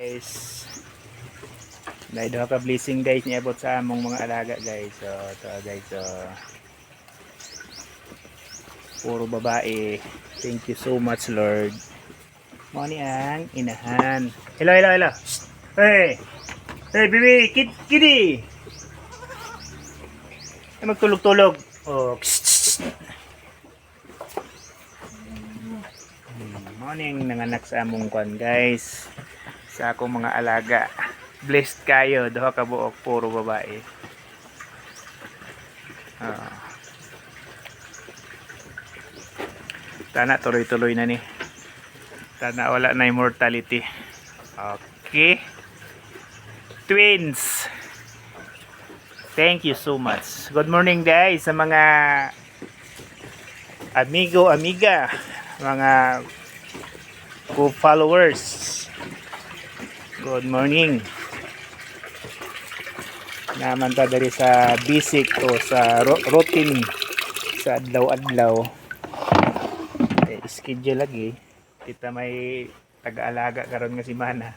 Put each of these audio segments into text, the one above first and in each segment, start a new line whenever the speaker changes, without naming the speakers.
Guys, dahil ka blessing guys niya abot sa among mga alaga guys. So ito guys, so puro babae. Thank you so much Lord. Mo ni ang inahan. Hello hello hello. Hey. Hey baby, kitty. Ay magtulog-tulog. Oh. Morning nanganak sa among kwan guys. Sa akong mga alaga. Blessed kayo, duha ka buok puro babae. Tana tuloy-tuloy na ni. Tana wala na immortality. Okay. Twins. Thank you so much. Good morning guys sa mga amigo, amiga, mga co-followers. Good morning. Naman ta dari sa basic o sa routine sa adlaw-adlaw. Schedule lagi. Kita may taga-alaga karon nga si Mana.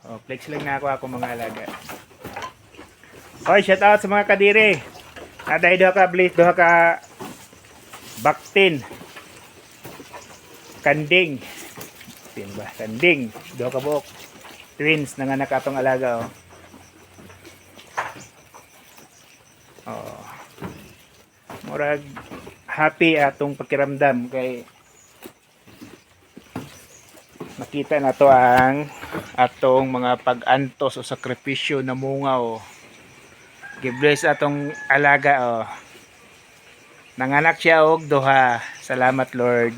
Oh, flex lang na ako mga alaga. Hoy, shout out sa mga kadiri. Naday doha ka blade, doha ka baktin. Kanding. Tin ba? Kanding, doha ka buok. Twins nanganak atong alaga oh. Oh. Murag happy atong pakiramdam kay nakita na to ang atong mga pag-antos o sakripisyo na mungaw. Gi-bless atong alaga oh. Nanganak siya og duha. Salamat Lord.